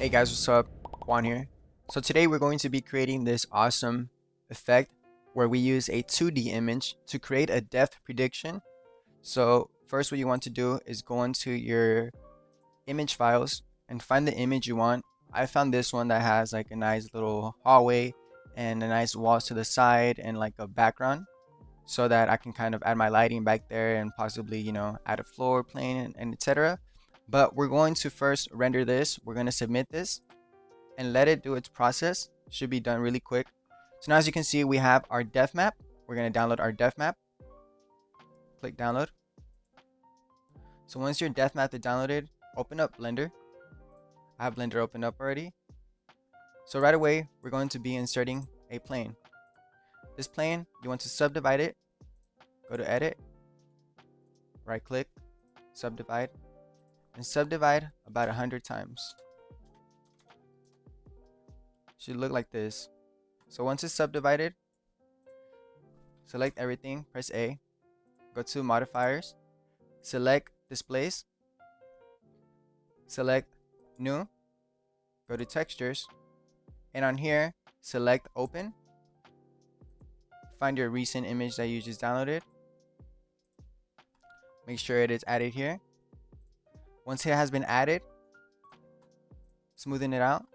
Hey guys, what's up? Juan here. So today we're going to be creating this awesome effect where we use a 2D image to create a depth prediction. So first what you want to do is go into your image files and find the image you want. I found this one that has like a nice little hallway and a nice walls to the side and like a background so that I can kind of add my lighting back there and possibly, add a floor plane and etc. But we're going to first render this. We're going to submit this and let it do its process. Should be done really quick. So now as you can see, we have our depth map. We're going to download our depth map. Click download. So once your depth map is downloaded, open up Blender. I have Blender opened up already. So right away, we're going to be inserting a plane. This plane, you want to subdivide it. Go to edit, right click, subdivide, and subdivide about 100 times. Should look like this. So once it's subdivided, select everything, press A, go to modifiers, select displays, select new, go to textures, and on here, select open. Find your recent image that you just downloaded. Make sure it is added here. Once it has been added, smoothen it out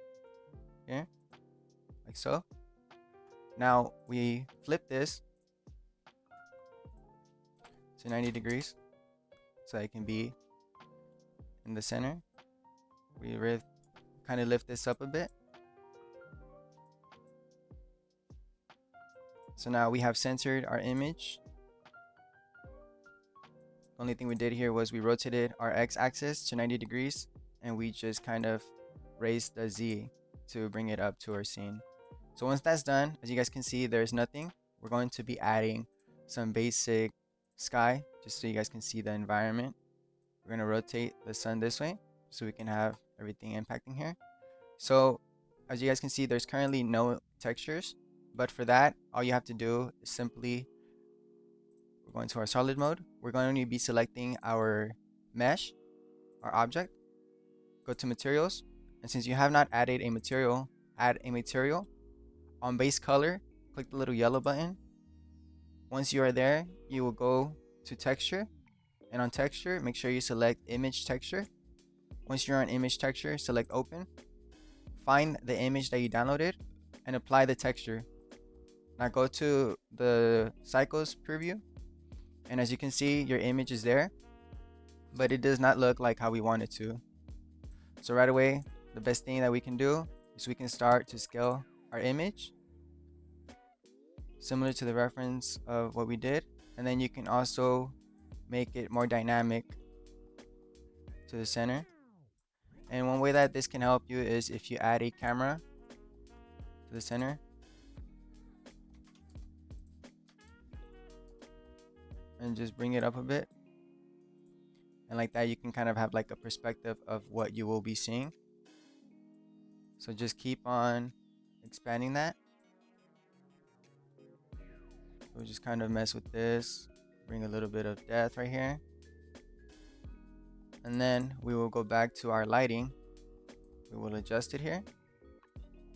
here, like so. Now we flip this to 90 degrees so it can be in the center. We kind of lift this up a bit. So now we have centered our image. The only thing we did here was we rotated our x-axis to 90 degrees and we just kind of raised the z to bring it up to our scene. So once that's done, as you guys can see, there's nothing. We're going to be adding some basic sky just so you guys can see the environment. We're going to rotate the sun this way so we can have everything impacting here. So as you guys can see, there's currently no textures, but for that, all you have to do is simply, we're going to our solid mode. We're going to be selecting our mesh, our object, go to materials, and since you have not added a material, add a material. On base color, click the little yellow button. Once you are there, you will go to texture, and on texture, make sure you select image texture. Once you're on image texture, select open. Find the image that you downloaded and apply the texture. Now go to the cycles preview, and as you can see, your image is there, but it does not look like how we want it to. So right away, the best thing that we can do is we can start to scale our image similar to the reference of what we did, and then you can also make it more dynamic to the center. And one way that this can help you is if you add a camera to the center and just bring it up a bit, and like that you can kind of have like a perspective of what you will be seeing. So just keep on expanding that. We'll just kind of mess with this, bring a little bit of depth right here, and then we will go back to our lighting. We will adjust it here,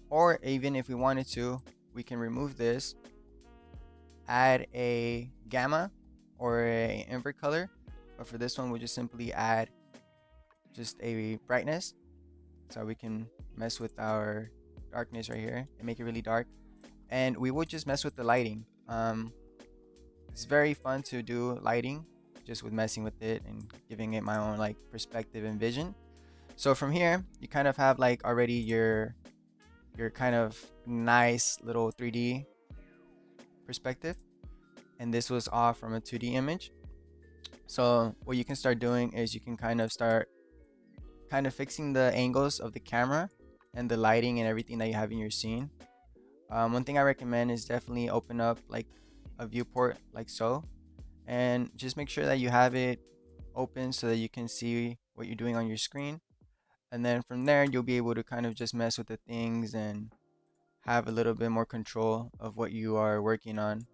or even if we wanted to, we can remove this, add a gamma or a invert color, but for this one we'll just simply add just a brightness so we can mess with our darkness right here and make it really dark. And we will just mess with the lighting. It's very fun to do lighting just with messing with it and giving it my own like perspective and vision. So from here you kind of have like already your kind of nice little 3D perspective, and this was all from a 2D image. So what you can start doing is you can kind of start fixing the angles of the camera and the lighting and everything that you have in your scene. One thing I recommend is definitely open up like a viewport like so, and just make sure that you have it open so that you can see what you're doing on your screen. And then from there you'll be able to kind of just mess with the things and have a little bit more control of what you are working on.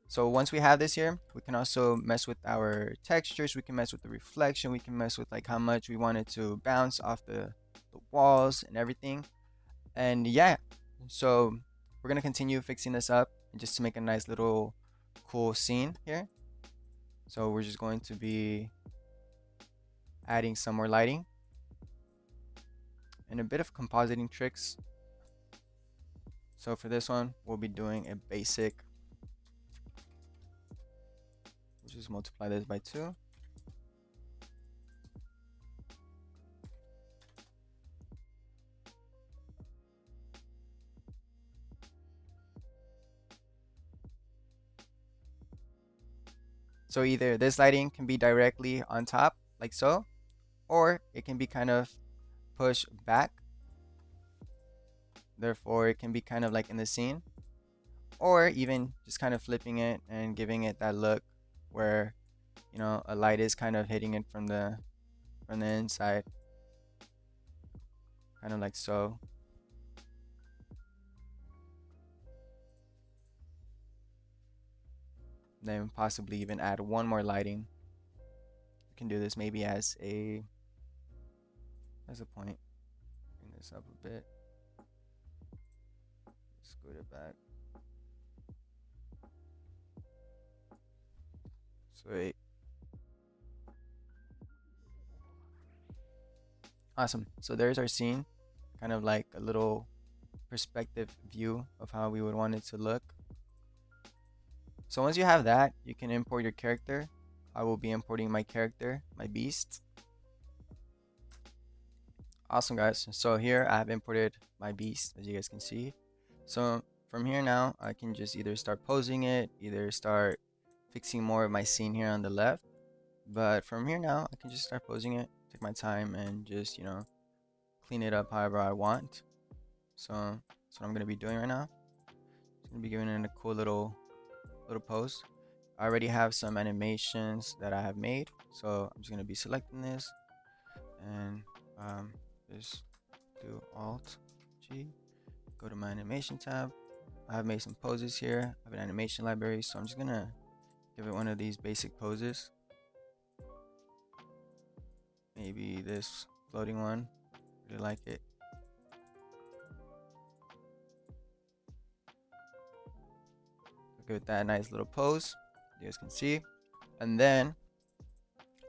So once we have this here, we can also mess with our textures, we can mess with the reflection, we can mess with like how much we want it to bounce off the the walls and everything. And yeah, so we're gonna continue fixing this up just to make a nice little cool scene here. So we're just going to be adding some more lighting and a bit of compositing tricks. So for this one, we'll be doing a basic. We'll just multiply this by 2. So either this lighting can be directly on top, like so, or it can be kind of pushed back. Therefore, it can be kind of like in the scene, or even just kind of flipping it and giving it that look where, you know, a light is kind of hitting it from the inside, kind of like so. Then possibly even add one more lighting. You can do this maybe as a point. Bring this up a bit. Scoot it back. Sweet. Awesome. So there's our scene, kind of like a little perspective view of how we would want it to look. So once you have that, you can import your character. I will be importing my character, my beast. Awesome, guys. So here I have imported my beast, as you guys can see. So from here now, I can just either start posing it, either start fixing more of my scene here on the left. But from here now, I can just start posing it, take my time, and just, you know, clean it up however I want. So that's what I'm going to be doing right now. Just going to be giving it a cool little pose. I already have some animations that I have made. So I'm just going to be selecting this and just do Alt G, go to my animation tab. I have made some poses here. I have an animation library, so I'm just gonna give it one of these basic poses. Maybe this floating one. Really like it. Give it that nice little pose, you guys can see. And then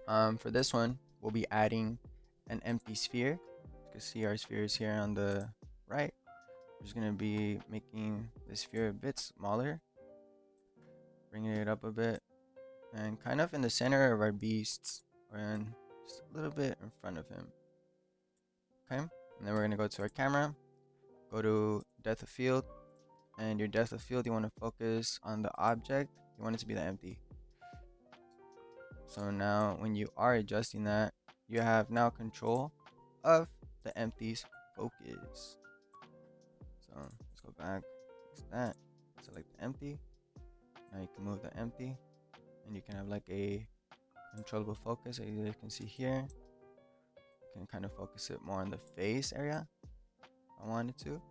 for this one, we'll be adding an empty sphere. You can see our sphere is here on the right. We're just gonna be making the sphere a bit smaller, bringing it up a bit, and kind of in the center of our beasts, and just a little bit in front of him. Okay, and then we're gonna go to our camera, go to depth of field, and your depth of field, you want to focus on the object. You want it to be the empty. So now when you are adjusting that, you have now control of the empty's focus. So let's go back, fix that, select the empty. Now you can move the empty, and you can have like a controllable focus, as you can see here. You can kind of focus it more on the face area if I wanted to.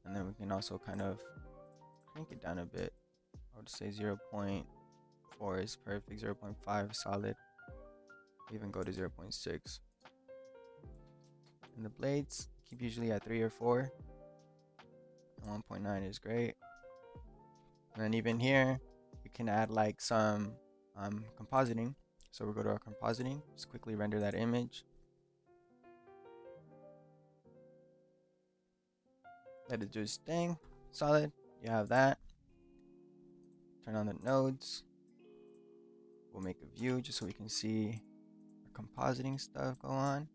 And then we can also kind of crank it down a bit. I would say 0.4 is perfect, 0.5 is solid. Even go to 0.6. And the blades keep usually at 3 or 4. And 1.9 is great. And then even here, we can add like some compositing. So we'll go to our compositing, just quickly render that image. Let it do its thing. Solid. You have that. Turn on the nodes. We'll make a view just so we can see our compositing stuff go on.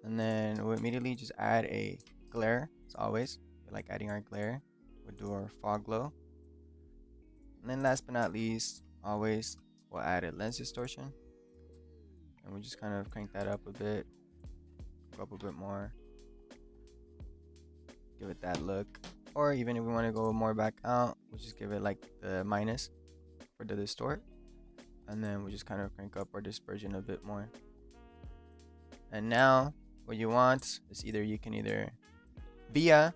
And then we'll immediately just add a glare. As always, we like adding our glare. We'll do our fog glow. And then last but not least, always, we'll add a lens distortion. And we'll just kind of crank that up a bit. Go up a bit more. Give it that look. Or even if we want to go more back out, we'll just give it like the minus for the distort. And then we'll just kind of crank up our dispersion a bit more. And now what you want is you can either via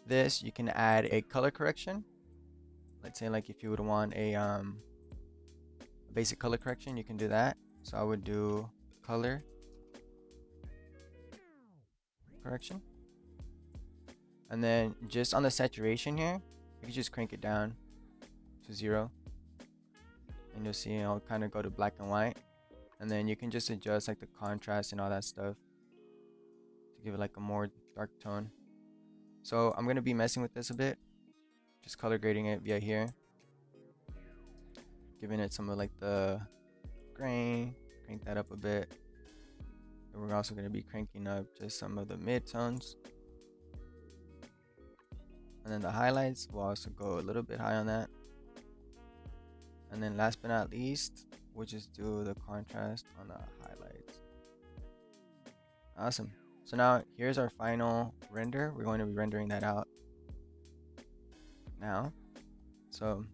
this, you can add a color correction. Let's say like if you would want a basic color correction, you can do that. So I would do color correction. And then just on the saturation here, you can just crank it down to 0. And you'll see it'll kind of go to black and white. And then you can just adjust like the contrast and all that stuff to give it like a more dark tone. So I'm going to be messing with this a bit. Just color grading it via here. Giving it some of like the grain. Crank that up a bit. And we're also going to be cranking up just some of the mid-tones. And then the highlights, we'll also go a little bit high on that. And then last but not least, we'll just do the contrast on the highlights. Awesome. So now here's our final render. We're going to be rendering that out now. So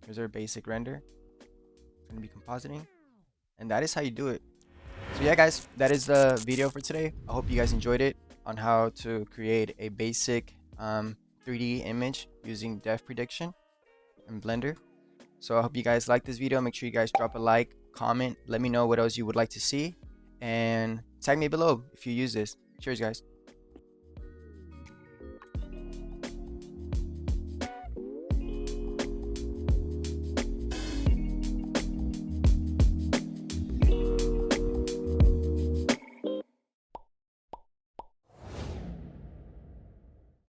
here's our basic render. It's going to be compositing. And that is how you do it. So yeah, guys, that is the video for today. I hope you guys enjoyed it on how to create a basic 3D image using depth prediction in Blender. So I hope you guys like this video. Make sure you guys drop a like, comment, let me know what else you would like to see, and tag me below if you use this. Cheers, guys.